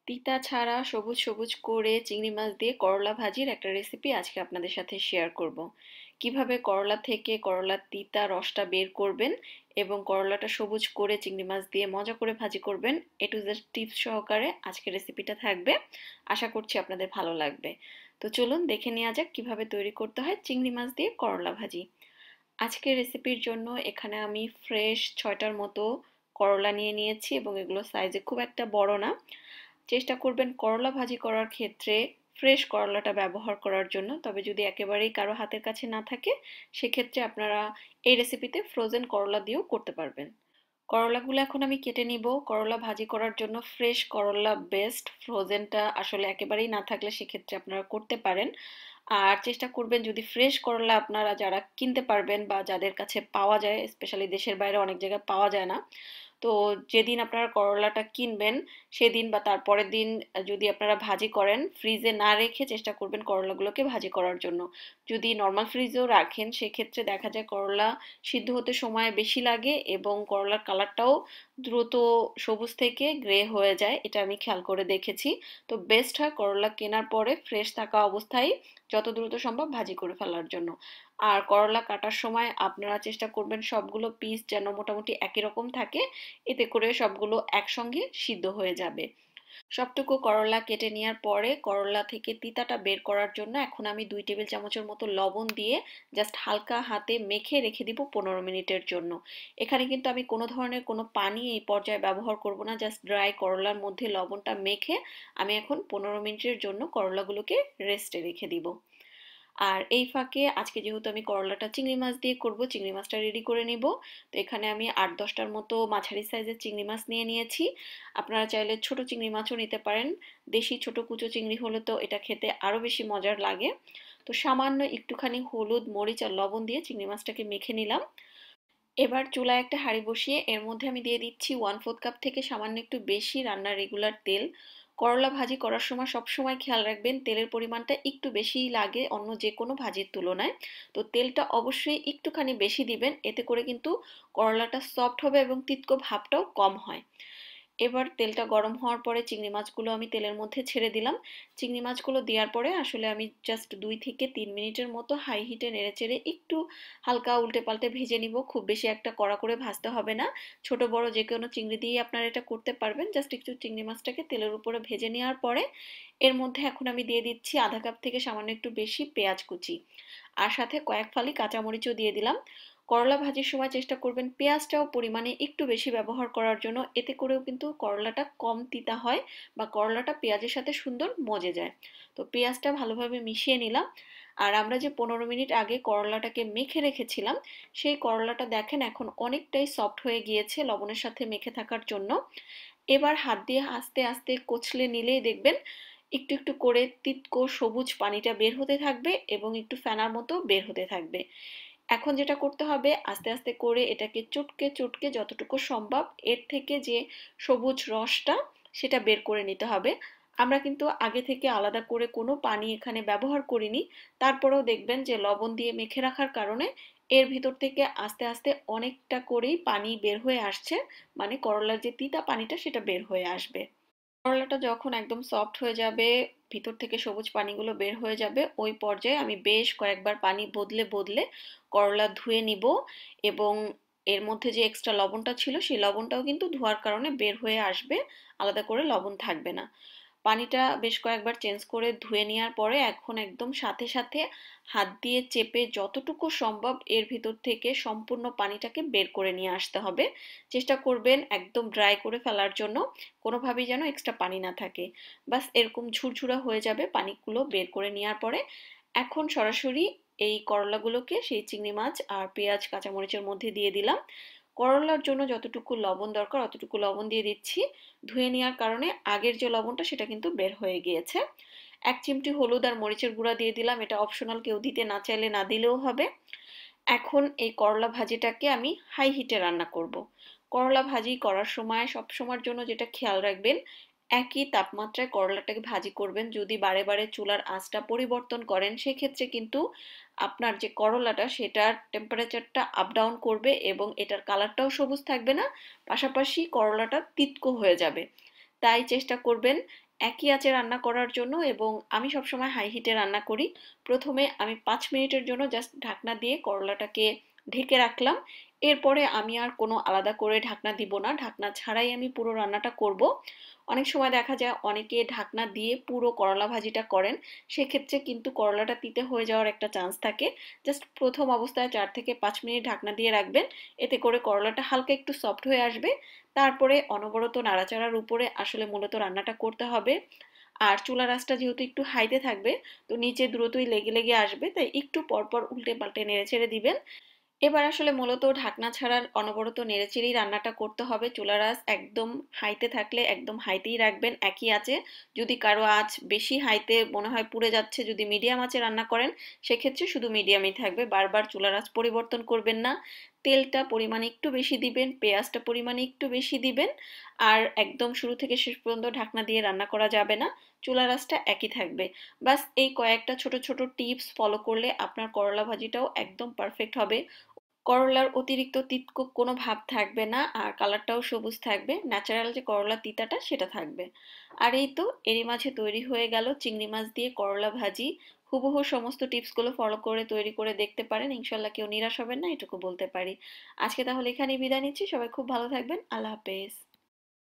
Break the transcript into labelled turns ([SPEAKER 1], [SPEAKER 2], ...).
[SPEAKER 1] তিতা ছাড়া সবুজ সবুজ করে চিংড়ি মাছ দিয়ে করলা ভাজির একটা রেসিপি আজকে আপনাদের সাথে শেয়ার করব। কিভাবে করলা থেকে করলার তিতা রসটা বের করবেন এবং করলাটা সবুজ করে চিংড়ি মাছ দিয়ে মজা করে ভাজি করবেন, এ টু জেড টিপস সহকারে আজকের রেসিপিটা থাকবে। আশা করছি আপনাদের ভালো লাগবে। তো চলুন দেখে নেওয়া যাক কিভাবে তৈরি করতে হয় চিংড়ি মাছ দিয়ে করলা ভাজি। আজকের রেসিপির জন্য এখানে আমি ফ্রেশ 6টার মতো করলা নিয়ে নিয়েছি এবং এগুলো সাইজে খুব একটা বড় না। চেষ্টা করবেন করলা ভাজি করার ক্ষেত্রে ফ্রেশ করলাটা ব্যবহার করার জন্য। তবে যদি একেবারেই কারো হাতের কাছে না থাকে, সেক্ষেত্রে আপনারা এই রেসিপিতে ফ্রোজেন করলা দিয়েও করতে পারবেন। করলাগুলো এখন আমি কেটে নিব। করলা ভাজি করার জন্য ফ্রেশ করলা বেস্ট, ফ্রোজেনটা আসলে একেবারেই না থাকলে সেক্ষেত্রে আপনারা করতে পারেন। আর চেষ্টা করবেন যদি ফ্রেশ করলা আপনারা যারা কিনতে পারবেন বা যাদের কাছে পাওয়া যায়, স্পেশালি দেশের বাইরে অনেক জায়গায় পাওয়া যায় না, তো যেদিন আপনারা করলাটা কিনবেন সেদিন বা তারপরের দিন যদি আপনারা ভাজি করেন, ফ্রিজে না রেখে চেষ্টা করবেন করলাগুলোকে ভাজি করার জন্য। যদি নর্মাল ফ্রিজেও রাখেন সেক্ষেত্রে দেখা যায় করলা সিদ্ধ হতে সময় বেশি লাগে এবং করলার কালারটাও দ্রুত সবুজ থেকে গ্রে হয়ে যায়, এটা আমি খেয়াল করে দেখেছি। তো বেস্ট হয় করলা কেনার পরে ফ্রেশ থাকা অবস্থায় যত দ্রুত সম্ভব ভাজি করে ফেলার জন্য। আর করলা কাটার সময় আপনারা চেষ্টা করবেন সবগুলো পিস যেন মোটামুটি একই রকম থাকে, এতে করে সবগুলো একসঙ্গে সিদ্ধ হয়ে যাবে। সবটুকু করলা কেটে নেওয়ার পরে করলা থেকে তিতাটা বের করার জন্য এখন আমি 2 টেবিল চামচের মতো লবণ দিয়ে জাস্ট হালকা হাতে মেখে রেখে দিব 15 মিনিটের জন্য। এখানে কিন্তু আমি কোনো ধরনের কোনো পানি এই পর্যায়ে ব্যবহার করব না, জাস্ট ড্রাই করলার মধ্যে লবণটা মেখে আমি এখন 15 মিনিটের জন্য করলাগুলোকে রেস্টে রেখে দিব। আর এই ফাঁকে আজকে যেহেতু আমি করলাটা চিংড়ি মাছ দিয়ে করব, চিংড়ি মাছটা রেডি করে নিব। তো এখানে আমি 8-10টার মতো মাঝারি সাইজের চিংড়ি মাছ নিয়ে নিয়েছি। আপনারা চাইলে ছোট চিংড়ি মাছও নিতে পারেন। দেশি ছোট কুচো চিংড়ি হলে তো এটা খেতে আরো বেশি মজার লাগে। তো সামান্য একটুখানি হলুদ মরিচ আর লবণ দিয়ে চিংড়ি মাছটাকে মেখে নিলাম। এবার চুলায় একটা হাঁড়ি বসিয়ে এর মধ্যে আমি দিয়ে দিচ্ছি 1/4 কাপ থেকে সামান্য একটু বেশি রান্নার রেগুলার তেল। করলা ভাজি করার সময় সব সময় খেয়াল রাখবেন তেলের পরিমাণটা একটু বেশিই লাগে অন্য যে কোনো ভাজির তুলনায়। তো তেলটা অবশ্যই একটুখানি বেশি দিবেন, এতে করে কিন্তু করলাটা সফট হবে এবং তিতকো ভাবটাও কম হয়। এবার তেলটা গরম হওয়ার পরে চিংড়ি মাছগুলো আমি তেলের মধ্যে ছেড়ে দিলাম। চিংড়ি মাছগুলো দেওয়ার পরে আসলে আমি জাস্ট 2 থেকে 3 মিনিটের মতো হাই হিটে নেড়েচেড়ে একটু হালকা উল্টে পাল্টে ভেজে নিব। খুব বেশি একটা কড়া করে ভাজতে হবে না। ছোট বড় যে কোনো চিংড়ি দিয়েই আপনারা এটা করতে পারবেন। জাস্ট একটু চিংড়ি মাছটাকে তেলের উপরে ভেজে নেওয়ার পরে এর মধ্যে এখন আমি দিয়ে দিচ্ছি আধা কাপ থেকে সামান্য একটু বেশি পেঁয়াজ কুচি, আর সাথে কয়েক ফালি কাঁচামরিচও দিয়ে দিলাম। করলা ভাজির সময় চেষ্টা করবেন পেঁয়াজটাও পরিমাণে একটু বেশি ব্যবহার করার জন্য, এতে করেও কিন্তু করলাটা কম তিতা হয় বা করলাটা পেঁয়াজের সাথে সুন্দর মজে যায়। তো পেঁয়াজটা ভালোভাবে মিশিয়ে নিলাম। আর আমরা যে 15 মিনিট আগে করলাটাকে মেখে রেখেছিলাম, সেই করলাটা দেখেন এখন অনেকটাই সফট হয়ে গিয়েছে লবণের সাথে মেখে থাকার জন্য। এবার হাত দিয়ে আস্তে আস্তে কচলে নিলেই দেখবেন একটু একটু করে তিতকো সবুজ পানিটা বের হতে থাকবে এবং একটু ফেনার মতো বের হতে থাকবে। এখন যেটা করতে হবে আস্তে আস্তে করে এটাকে চটকে চটকে যতটুকু সম্ভব এর থেকে যে সবুজ রসটা সেটা বের করে নিতে হবে। আমরা কিন্তু আগে থেকে আলাদা করে কোনো পানি এখানে ব্যবহার করিনি, তারপরেও দেখবেন যে লবণ দিয়ে মেখে রাখার কারণে এর ভিতর থেকে আস্তে আস্তে অনেকটা করেই পানি বের হয়ে আসছে, মানে করলার যে তিতা পানিটা সেটা বের হয়ে আসবে। করলাটা যখন একদম সফট হয়ে যাবে, ভিতর থেকে সবুজ পানিগুলো বের হয়ে যাবে, ওই পর্যায়ে আমি বেশ কয়েকবার পানি বদলে বদলে করলা ধুয়ে নিব এবং এর মধ্যে যে এক্সট্রা লবণটা ছিল সেই লবণটাও কিন্তু ধোয়ার কারণে বের হয়ে আসবে, আলাদা করে লবণ থাকবে না। পানিটা বেশ কয়েকবার চেঞ্জ করে ধুয়ে নেওয়ার পরে এখন একদম সাথে সাথে হাত দিয়ে চেপে যতটুকু সম্ভব এর ভিতর থেকে সম্পূর্ণ পানিটাকে বের করে নিয়ে আসতে হবে। চেষ্টা করবেন একদম ড্রাই করে ফেলার জন্য, কোনোভাবেই যেন এক্সট্রা পানি না থাকে। বাস এরকম ঝুরঝুরা হয়ে যাবে পানিগুলো বের করে নেওয়ার পরে। এখন সরাসরি এই করলাগুলোকে সেই চিংড়ি মাছ আর পেঁয়াজ কাঁচামরিচের মধ্যে দিয়ে দিলাম। করলার জন্য যতটুকু লবণ দরকার অতটুকু লবণ দিয়ে দিচ্ছি। ধুয়ে নেওয়ার কারণে আগের যে লবণটা সেটা কিন্তু বের হয়ে গিয়েছে। 1 চিমটি হলুদ আর মরিচের গুঁড়া দিয়ে দিলাম, এটা অপশনাল, কেউ দিতে না চাইলে না দিলেও হবে। এখন এই করলা ভাজিটাকে আমি হাই হিটে রান্না করব। করলা ভাজি করার সময় সব সময়ের জন্য যেটা খেয়াল রাখবেন, একই তাপমাত্রায় করলাটাকে ভাজি করবেন। যদি বারে বারে চুলার আঁচটা পরিবর্তন করেন সেক্ষেত্রে কিন্তু আপনার যে করলাটা সেটার টেম্পারেচারটা আপ ডাউন করবে এবং এটার কালারটাও সবুজ থাকবে না, পাশাপাশি করলাটা তিতকো হয়ে যাবে। তাই চেষ্টা করবেন একই আঁচে রান্না করার জন্য, এবং আমি সবসময় হাই হিটে রান্না করি। প্রথমে আমি 5 মিনিটের জন্য জাস্ট ঢাকনা দিয়ে করলাটাকে ঢেকে রাখলাম। এরপরে আমি আর কোনো আলাদা করে ঢাকনা দিব না, ঢাকনা ছাড়াই আমি পুরো রান্নাটা করব। অনেক সময় দেখা যায় অনেকে ঢাকনা দিয়ে পুরো করলা ভাজিটা করেন, সেক্ষেত্রে কিন্তু করলাটা তিতে হয়ে যাওয়ার একটা চান্স থাকে। জাস্ট প্রথম অবস্থায় 4 থেকে 5 মিনিট ঢাকনা দিয়ে রাখবেন, এতে করে করলাটা হালকা একটু সফট হয়ে আসবে। তারপরে অনবরত নাড়াচাড়ার উপরে আসলে মূলত রান্নাটা করতে হবে। আর চুলার আঁচটা যেহেতু একটু হাইতে থাকবে, তো নিচে দ্রুতই লেগে লেগে আসবে, তাই একটু পরপর উল্টে পাল্টে নেড়ে ছেড়ে দিবেন। এবার আসলে মূলত ঢাকনা ছাড়া অনবরত নেড়েচেড়েই রান্নাটা করতে হবে। চুলার আঁচ একদম হাইতে থাকলে একদম হাইতেই রাখবেন একই আঁচে। যদি কারো আঁচ বেশি হাইতে মনে হয় পুড়ে যাচ্ছে, যদি মিডিয়াম আঁচে রান্না করেন, সেক্ষেত্রে শুধু মিডিয়ামই থাকবে, বারবার চুলার আঁচ পরিবর্তন করবেন না। তেলটা পরিমাণে একটু বেশি দিবেন, পেঁয়াজটা পরিমাণে একটু বেশি দিবেন। আর একদম শুরু থেকে শেষ পর্যন্ত ঢাকনা দিয়ে রান্না করা যাবে না, চুলার আঁচটা একই থাকবে। বাস এই কয়েকটা ছোট ছোট টিপস ফলো করলে আপনার করলা ভাজিটাও একদম পারফেক্ট হবে। করলার অতিরিক্ত তিতকুট কোনো ভাব থাকবে না, আর কালারটাও সবুজ থাকবে, ন্যাচারাল যে করলা তিতাটা সেটা থাকবে। আর এই তো, এরই মাঝে তৈরি হয়ে গেল চিংড়ি মাছ দিয়ে করলা ভাজি। হুবহু সমস্ত টিপসগুলো ফলো করে তৈরি করে দেখতে পারেন, ইনশাল্লাহ কেউ নিরাশ হবেন না, এটুকু বলতে পারি। আজকে তাহলে এখানেই বিদায় নিচ্ছি, সবাই খুব ভালো থাকবেন, আল্লাহ হাফেজ।